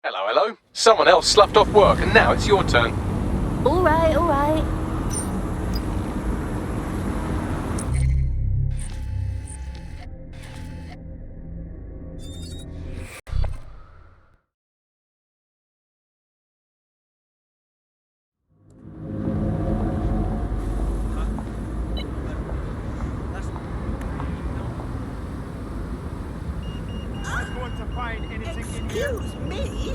Hello, hello. Someone else sloughed off work and now it's your turn. All right, all right. Excuse me?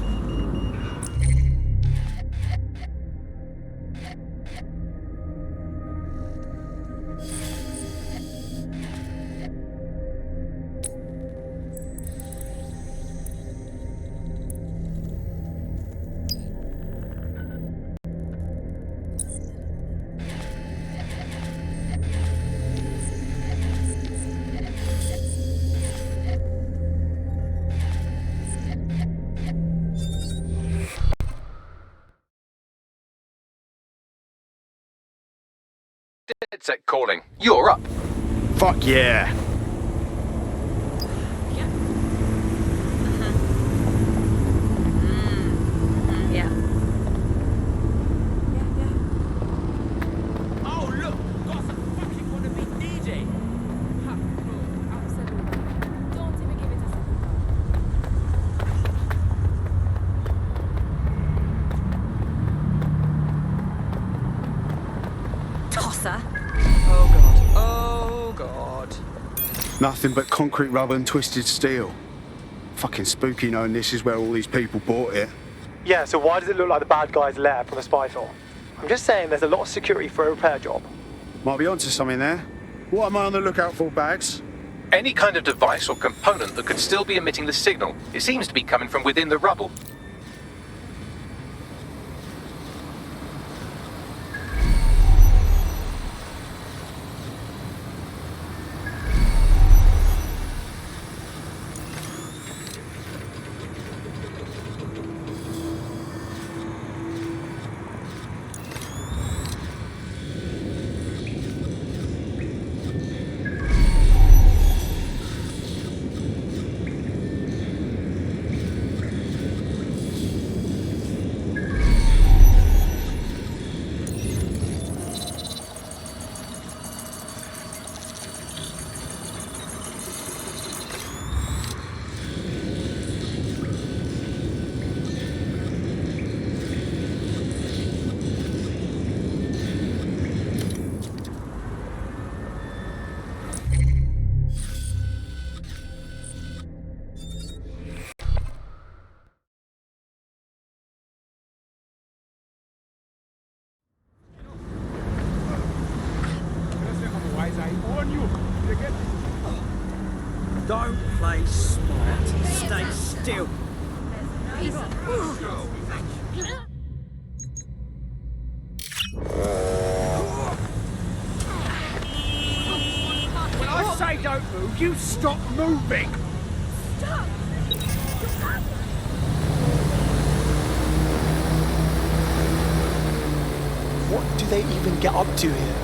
DedSec calling. You're up. Fuck yeah. Yeah. Oh, look! Got some fucking wannabe DJ! Absolutely. Don't even give it a second thought. Tosser. Oh god. Oh god. Nothing but concrete rubber and twisted steel. Fucking spooky knowing this is where all these people bought it. Yeah, so why does it look like the bad guy's lair from the spy film? I'm just saying there's a lot of security for a repair job. Might be onto something there. What am I on the lookout for, Bags? Any kind of device or component that could still be emitting the signal. It seems to be coming from within the rubble. Don't play smart. Stay still. When I say don't move, you stop moving! What do they even get up to here?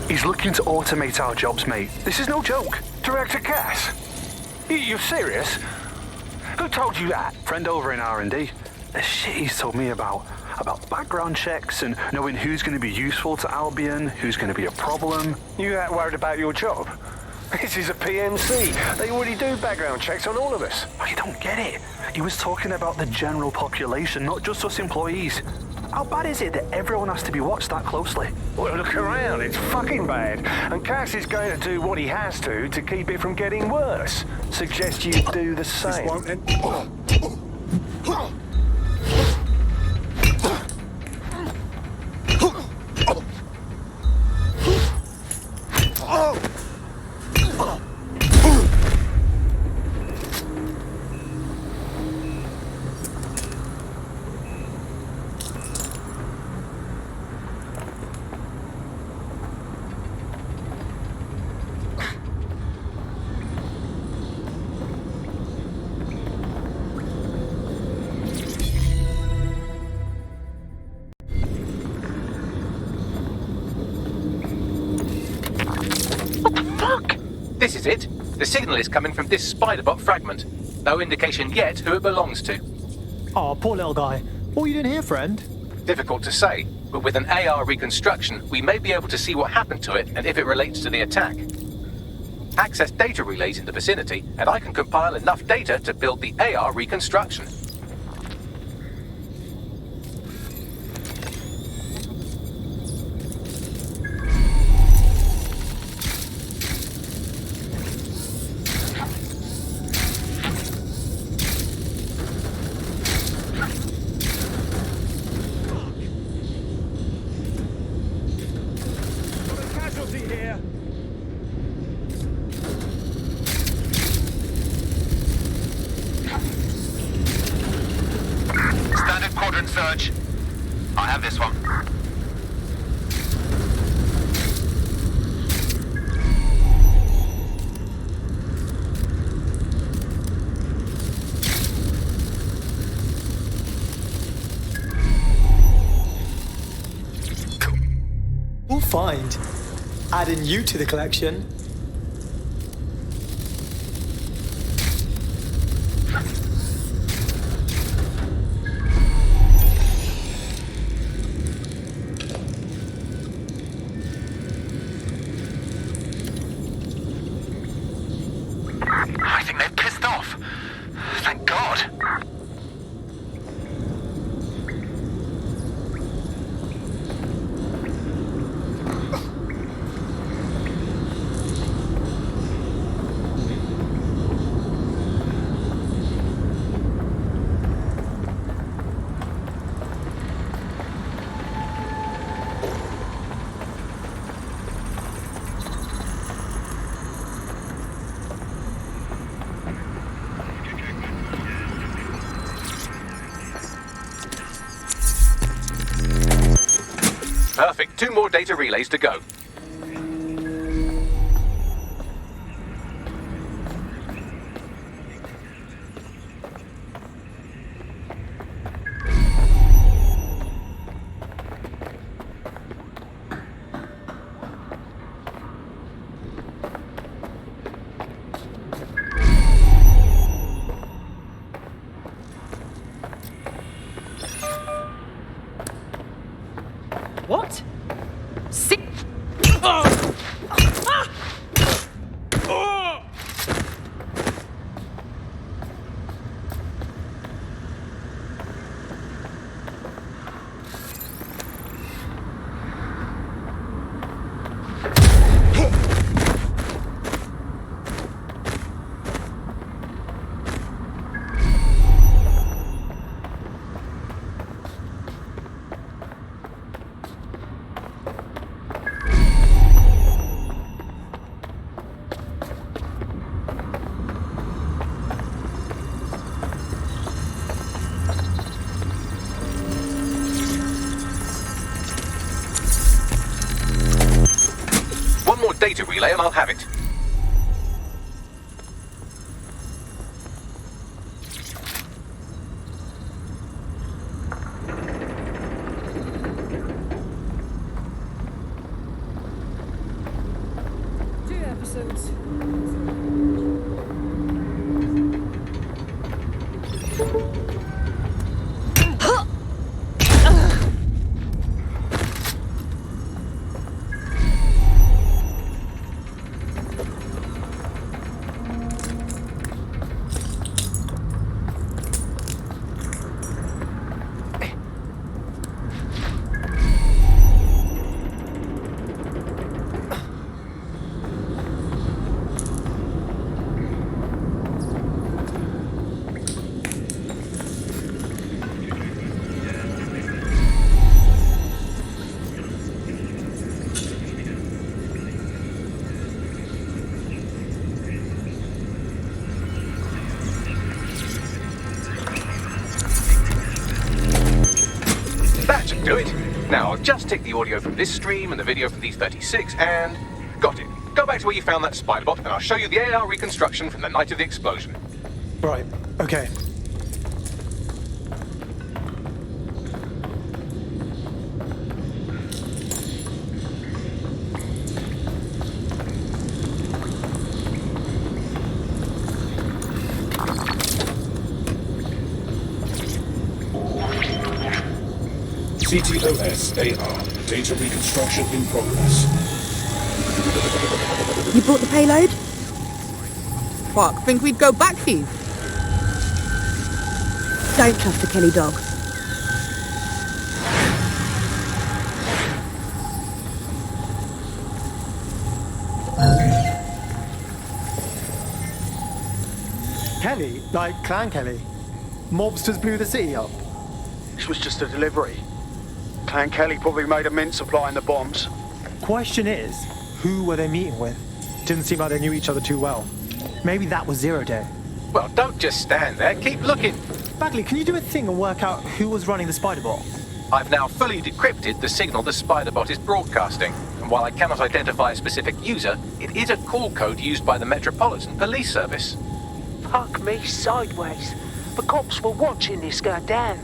He's looking to automate our jobs, mate. This is no joke. Director Cass? You're serious? Who told you that? Friend over in R&D. The shit he's told me about background checks and knowing who's going to be useful to Albion, who's going to be a problem. You that worried about your job? This is a PMC. They already do background checks on all of us. Oh, you don't get it. He was talking about the general population, not just us employees. How bad is it that everyone has to be watched that closely? Well, look around. It's fucking bad. And Cass is going to do what he has to keep it from getting worse. Suggest you do the same. This won't end. This is it. The signal is coming from this spider-bot fragment. No indication yet who it belongs to. Oh, poor little guy. What are you doing here, friend? Difficult to say, but with an AR reconstruction, we may be able to see what happened to it and if it relates to the attack. Access data relays in the vicinity, and I can compile enough data to build the AR reconstruction. Search. I have this one. We'll find. Adding you to the collection. I think they've pissed off. Thank God. Perfect. 2 more data relays to go. What? Sick. One more data relay and I'll have it. Two episodes. That should do it. Now, I'll just take the audio from this stream and the video from these 36 and... Got it. Go back to where you found that spider bot and I'll show you the AR reconstruction from the night of the explosion. Right, okay. ctOS AR. Data reconstruction in progress. You brought the payload? Fuck, think we'd go back for you? Don't trust the Kelly dog. Kelly? Like Clan Kelly? Mobsters blew the city up? This was just a delivery. Clan Kelly probably made a mint supplying the bombs. Question is, who were they meeting with? Didn't seem like they knew each other too well. Maybe that was Zero Day. Well, don't just stand there. Keep looking. Bagley, can you do a thing and work out who was running the spider bot? I've now fully decrypted the signal the spider bot is broadcasting. And while I cannot identify a specific user, it is a call code used by the Metropolitan Police Service. Fuck me sideways. The cops were watching this go down.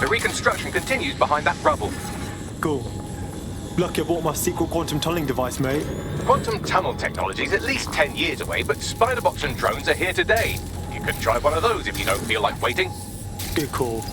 The reconstruction continues behind that rubble. Cool. Lucky I bought my secret quantum tunneling device, mate. Quantum tunnel technology is at least 10 years away, but spider bots and drones are here today. You could try one of those if you don't feel like waiting. Good call.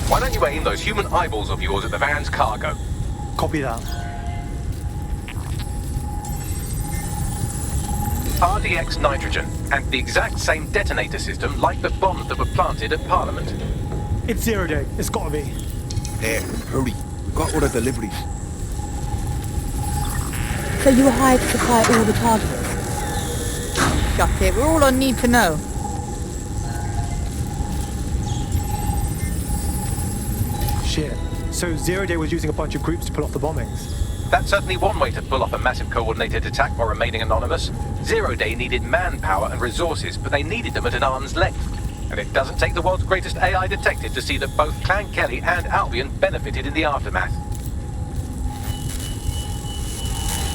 Why don't you aim those human eyeballs of yours at the van's cargo? Copy that. RTX nitrogen, and the exact same detonator system like the bombs that were planted at Parliament. It's Zero Day. It's gotta be. There, hurry. We've got all the deliveries. So you were hired to supply all the targets? Got it. We're all on need to know. Shit. So Zero Day was using a bunch of groups to pull off the bombings. That's certainly one way to pull off a massive coordinated attack while remaining anonymous. Zero Day needed manpower and resources, but they needed them at an arm's length. And it doesn't take the world's greatest AI detective to see that both Clan Kelly and Albion benefited in the aftermath.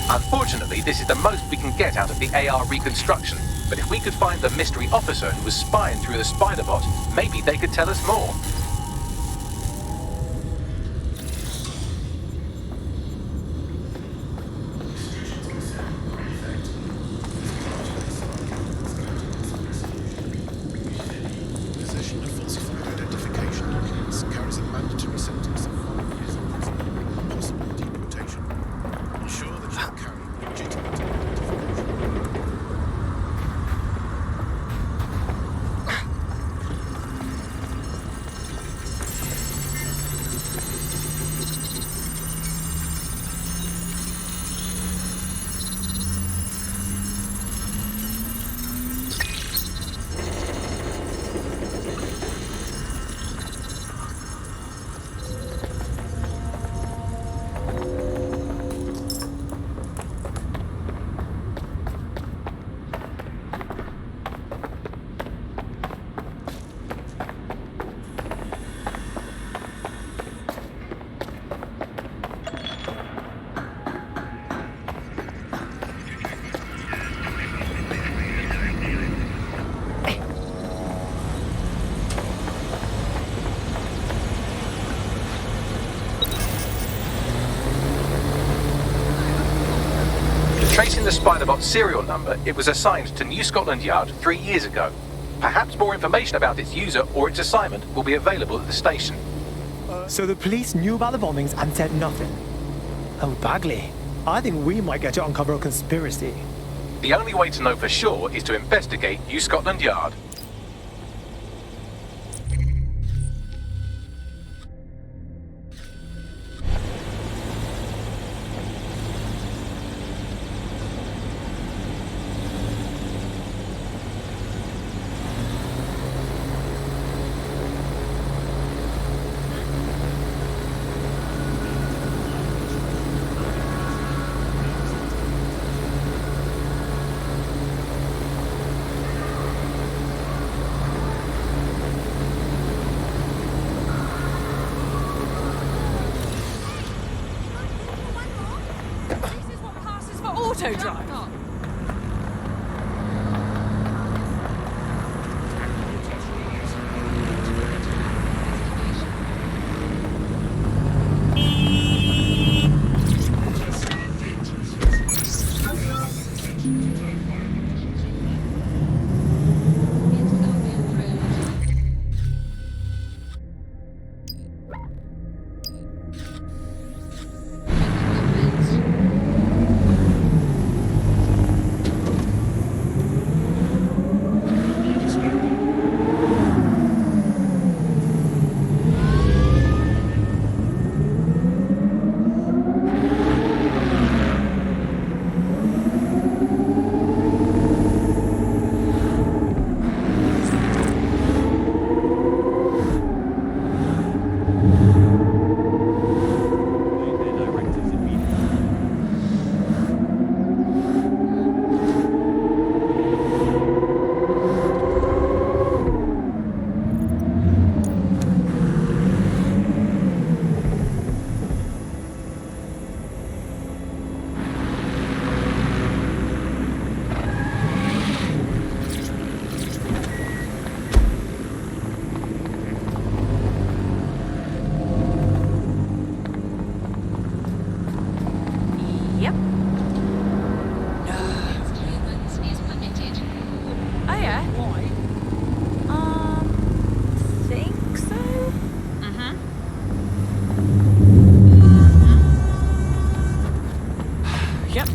Unfortunately, this is the most we can get out of the AR reconstruction. But if we could find the mystery officer who was spying through the spider bot, maybe they could tell us more. Possession of falsified identification documents carries a mandatory sentence of 5 years in prison, possible deportation. Ensure that you carry legitimate identification. Tracing the Spiderbot's serial number, it was assigned to New Scotland Yard 3 years ago. Perhaps more information about its user or its assignment will be available at the station. So the police knew about the bombings and said nothing. Oh, Bagley. I think we might get to uncover a conspiracy. The only way to know for sure is to investigate New Scotland Yard. Auto drive.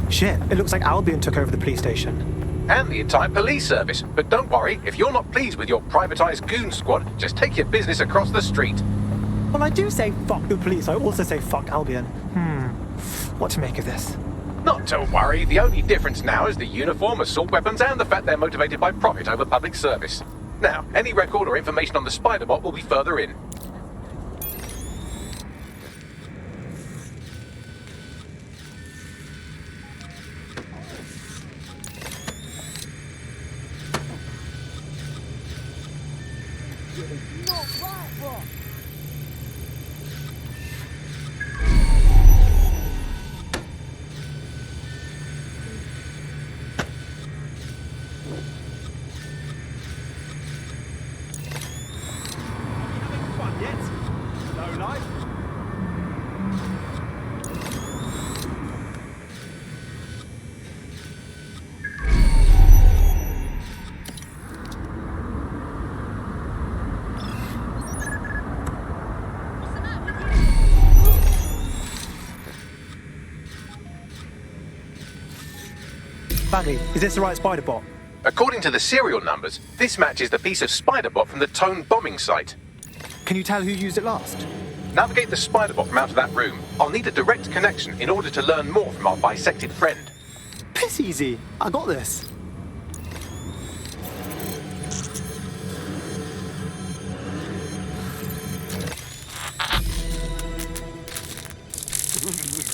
Shit, it looks like Albion took over the police station. And the entire police service. But don't worry, if you're not pleased with your privatized goon squad, just take your business across the street. Well, I do say fuck the police, I also say fuck Albion. What to make of this? Not to worry, the only difference now is the uniform, assault weapons, and the fact they're motivated by profit over public service. Now, any record or information on the Spiderbot will be further in. Bagley, is this the right spider bot? According to the serial numbers, this matches the piece of spider bot from the Tone bombing site. Can you tell who used it last? Navigate the spider bot from out of that room. I'll need a direct connection in order to learn more from our bisected friend. Piss easy. I got this.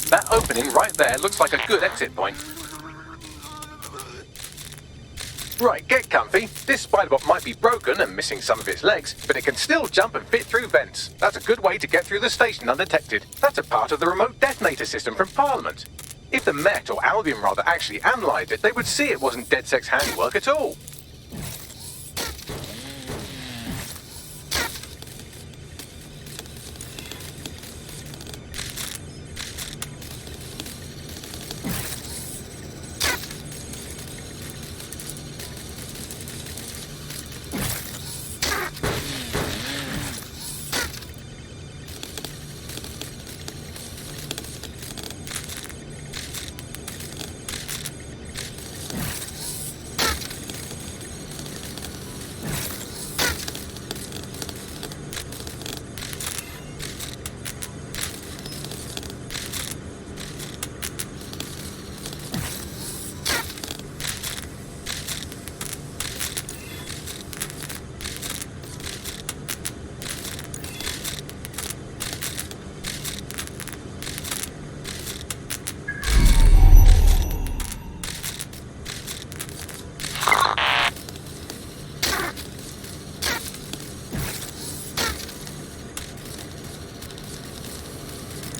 That opening right there looks like a good exit point. Right, get comfy. This spider-bot might be broken and missing some of its legs, but it can still jump and fit through vents. That's a good way to get through the station undetected. That's a part of the remote detonator system from Parliament. If the Met, or Albion rather, actually analysed it, they would see it wasn't DedSec's handiwork at all.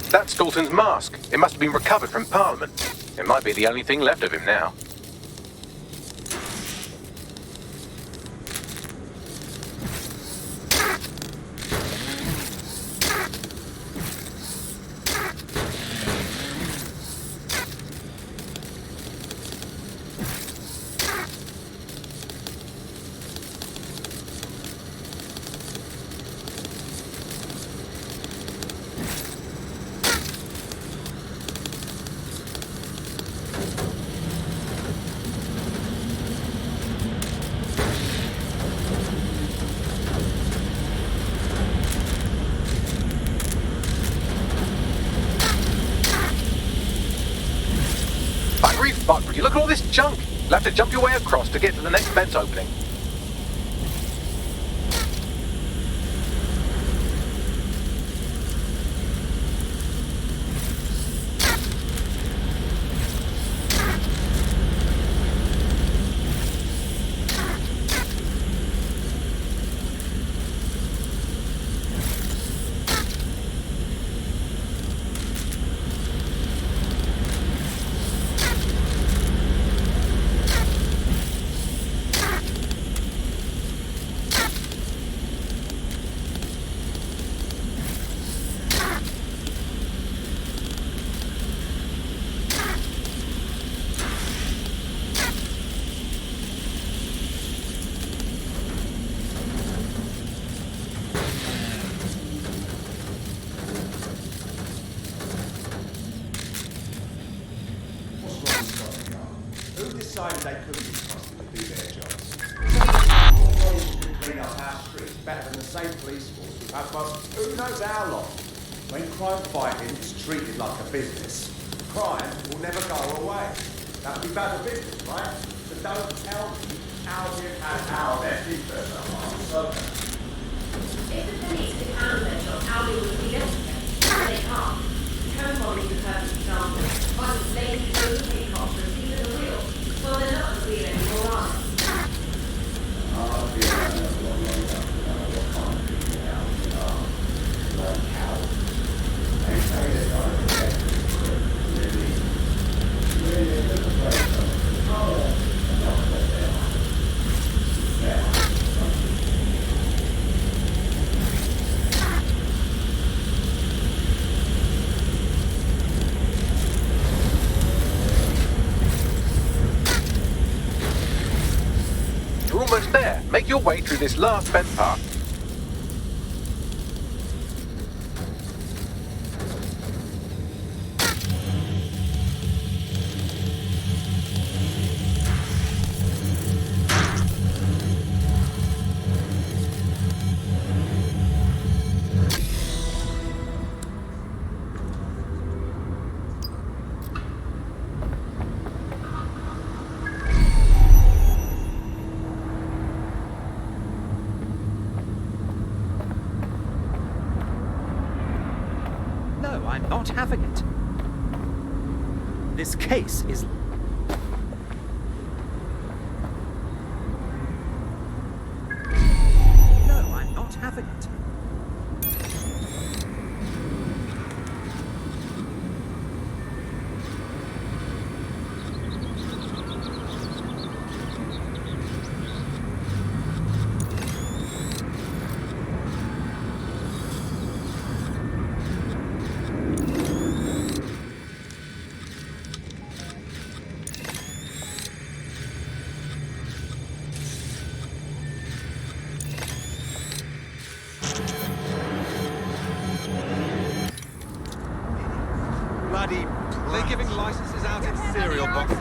That's Dalton's mask. It must have been recovered from Parliament. It might be the only thing left of him now. Fuck, would you look at all this junk? You'll have to jump your way across to get to the next vent opening. decided they couldn't be trusted to do their jobs. Employees who can clean up our streets better than the same police force we've had for who knows how long. When crime fighting is treated like a business, crime will never go away. That would be bad for business, right? So don't tell me how we had how their people so if the police could handle their job, how they would be necessary. But they can't. Code is the perfect example. Violent ladies go to helicopters, even the wheel. Well, they're not the wheel anymore, are they? your way through this last vent path. No, I'm not having it. This case is... No, I'm not having it. Bloody... They're giving licenses out in cereal boxes.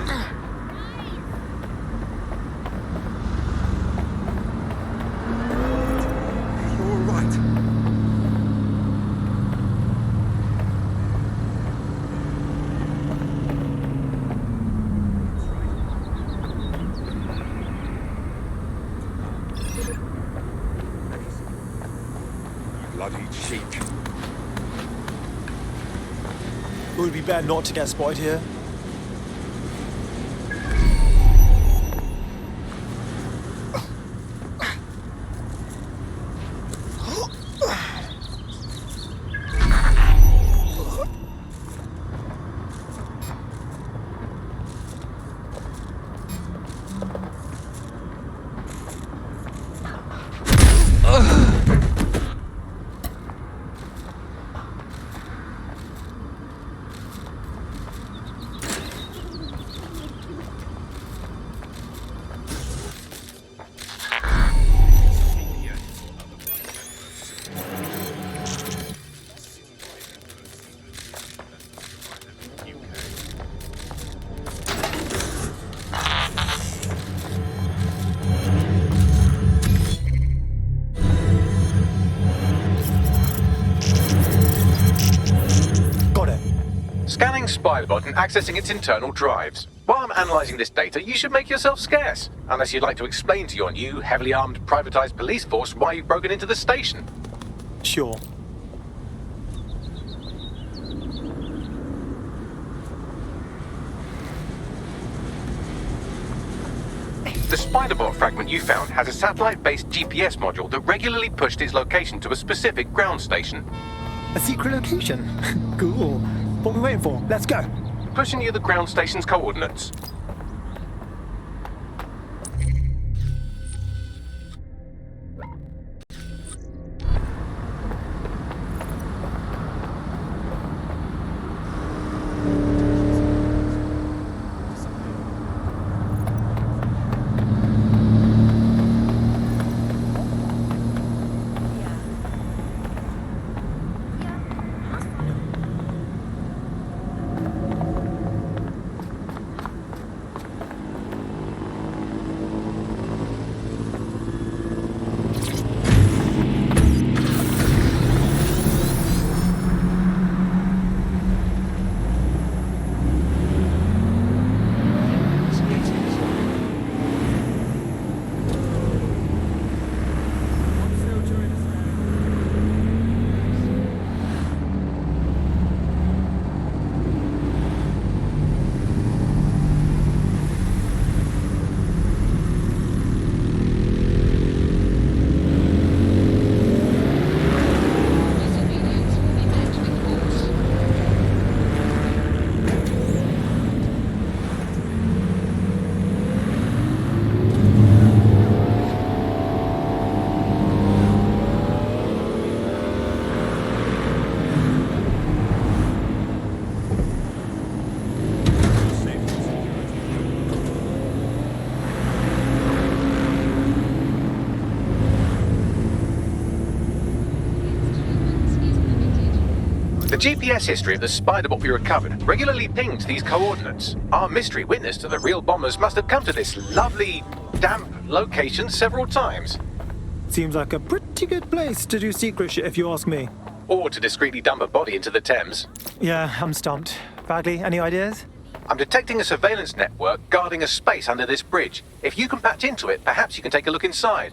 You're all right. Bloody cheek. It would be bad not to get spotted here. Scanning Spiderbot and accessing its internal drives. While I'm analysing this data, you should make yourself scarce. Unless you'd like to explain to your new, heavily armed, privatised police force why you've broken into the station. Sure. The Spiderbot fragment you found has a satellite-based GPS module that regularly pushed its location to a specific ground station. A secret location? Cool. What are we waiting for? Let's go. Pushing you the ground station's coordinates. The GPS history of the spider bot we recovered regularly pings these coordinates. Our mystery witness to the real bombers must have come to this lovely, damp location several times. Seems like a pretty good place to do secret shit if you ask me. Or to discreetly dump a body into the Thames. Yeah, I'm stumped. Bagley, any ideas? I'm detecting a surveillance network guarding a space under this bridge. If you can patch into it, perhaps you can take a look inside.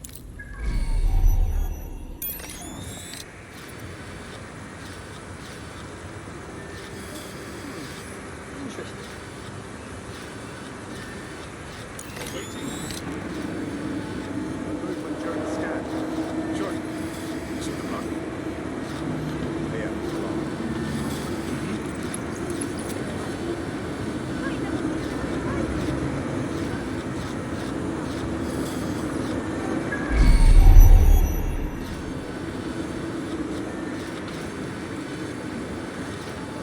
Movement during the scan. Sure. It's in the block. Clear.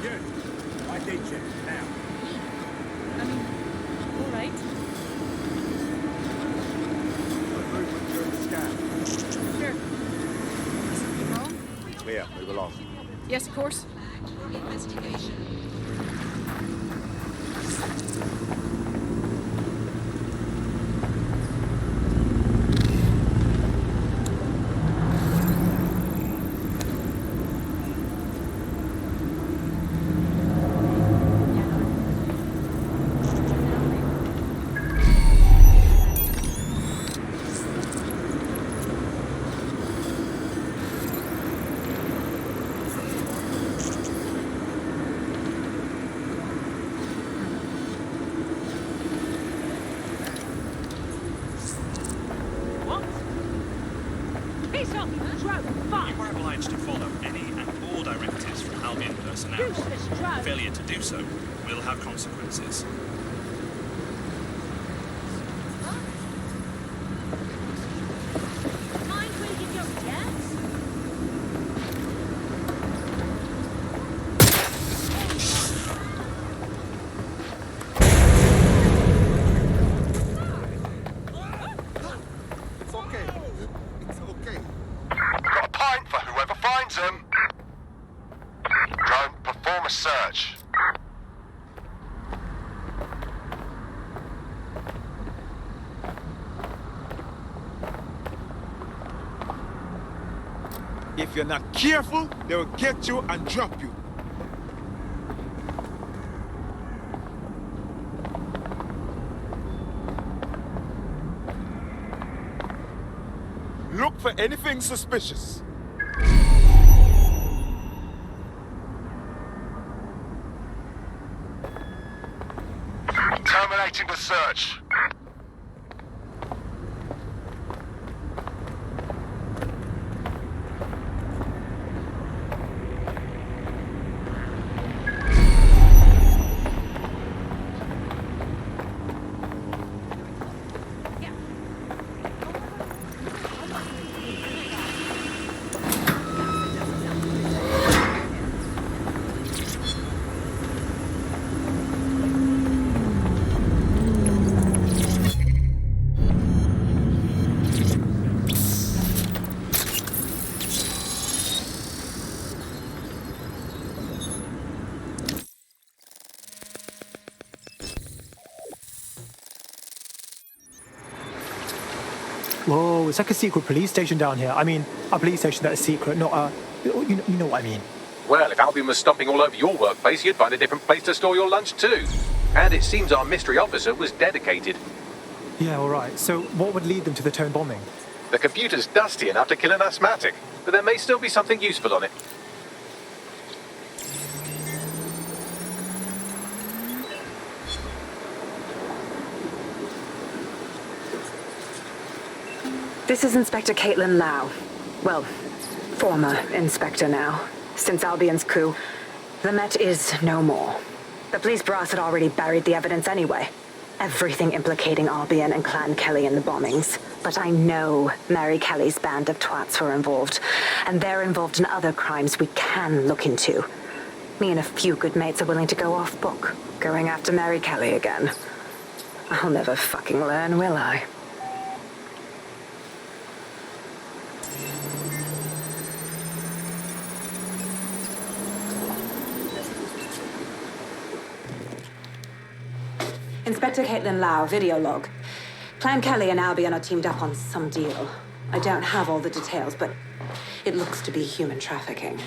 Good. ID check now. All right. Movement during the scan. Sure. Something wrong? Clear. Move along. Yes, of course. Piss off, drone, fine. You are obliged to follow any and all directives from Albion personnel. Useless drone. Failure to do so will have consequences. Mind reading your jets? It's okay. It's okay. Got a pint for whoever finds them. Drone, perform a search. If you're not careful, they will get you and drop you. Look for anything suspicious. Terminating the search. Whoa, it's like a secret police station down here. I mean, a police station that is secret, not a... You know what I mean. Well, if Albion was stomping all over your workplace, you'd find a different place to store your lunch too. And it seems our mystery officer was dedicated. Yeah, all right. So what would lead them to the Tone bombing? The computer's dusty enough to kill an asthmatic, but there may still be something useful on it. This is Inspector Caitlin Lau. Well, former Inspector now. Since Albion's coup, the Met is no more. The police brass had already buried the evidence anyway. Everything implicating Albion and Clan Kelly in the bombings. But I know Mary Kelly's band of twats were involved, and they're involved in other crimes we can look into. Me and a few good mates are willing to go off book, going after Mary Kelly again. I'll never fucking learn, will I? Inspector Caitlin Lau, video log. Clan Kelly and Albion are teamed up on some deal. I don't have all the details, but it looks to be human trafficking.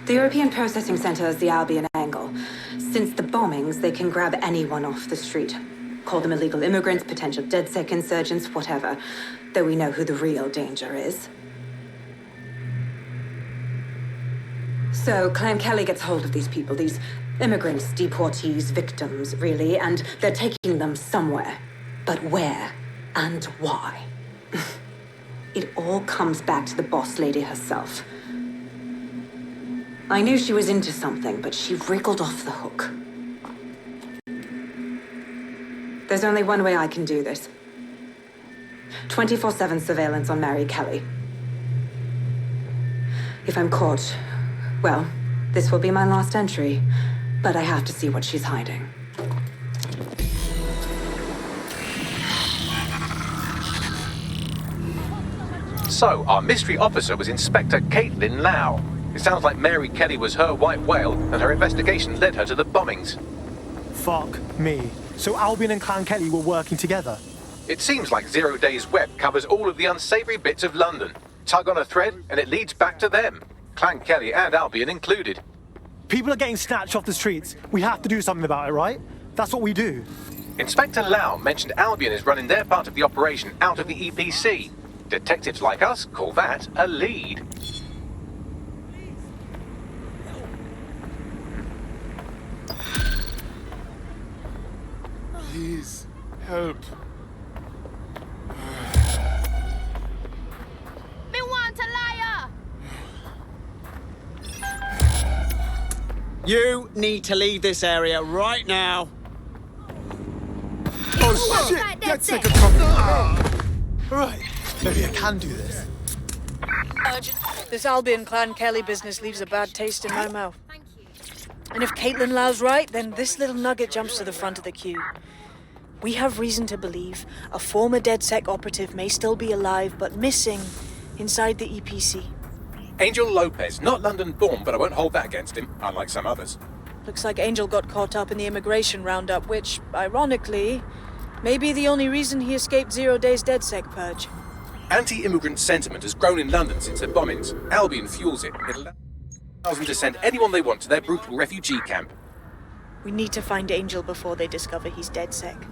The European Processing Center is the Albion angle. Since the bombings, they can grab anyone off the street. Call them illegal immigrants, potential DedSec insurgents, whatever. Though we know who the real danger is. So, Clan Kelly gets hold of these people, these immigrants, deportees, victims, really, and they're taking them somewhere. But where and why? It all comes back to the boss lady herself. I knew she was into something, but she wriggled off the hook. There's only one way I can do this. 24/7 surveillance on Mary Kelly. If I'm caught, well, this will be my last entry, but I have to see what she's hiding. So, our mystery officer was Inspector Caitlin Lau. It sounds like Mary Kelly was her white whale, and her investigation led her to the bombings. Fuck me. So Albion and Clan Kelly were working together? It seems like 0 Days Web covers all of the unsavory bits of London. Tug on a thread, and it leads back to them. Clan Kelly and Albion included. People are getting snatched off the streets. We have to do something about it, right? That's what we do. Inspector Lau mentioned Albion is running their part of the operation out of the EPC. Detectives like us call that a lead. Please, help. Me want a liar! You need to leave this area right now. Oh shit! DedSec are coming! Right, maybe I can do this. Urgent. This Albion Clan Kelly business leaves a bad taste in my mouth. And if Caitlin Lau's right, then this little nugget jumps to the front of the queue. We have reason to believe a former DedSec operative may still be alive, but missing inside the EPC. Angel Lopez, not London-born, but I won't hold that against him, unlike some others. Looks like Angel got caught up in the immigration roundup, which, ironically, may be the only reason he escaped 0 Days DedSec purge. Anti-immigrant sentiment has grown in London since the bombings. Albion fuels it. It allows them to send anyone they want to their brutal refugee camp. We need to find Angel before they discover he's DedSec.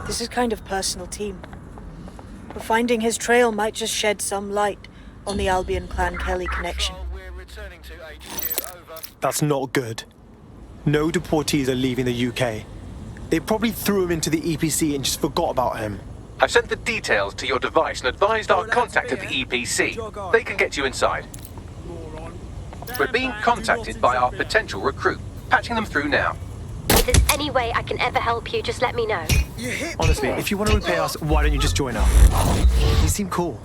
This is kind of personal team. But finding his trail might just shed some light on the Albion Clan Kelly connection. That's not good. No deportees are leaving the UK. They probably threw him into the EPC and just forgot about him. I've sent the details to your device and advised our contact at the EPC. They can get you inside. We're being contacted by our potential recruit. Patching them through now. If there's any way I can ever help you, just let me know. Honestly, if you want to repay us, why don't you just join up? You seem cool.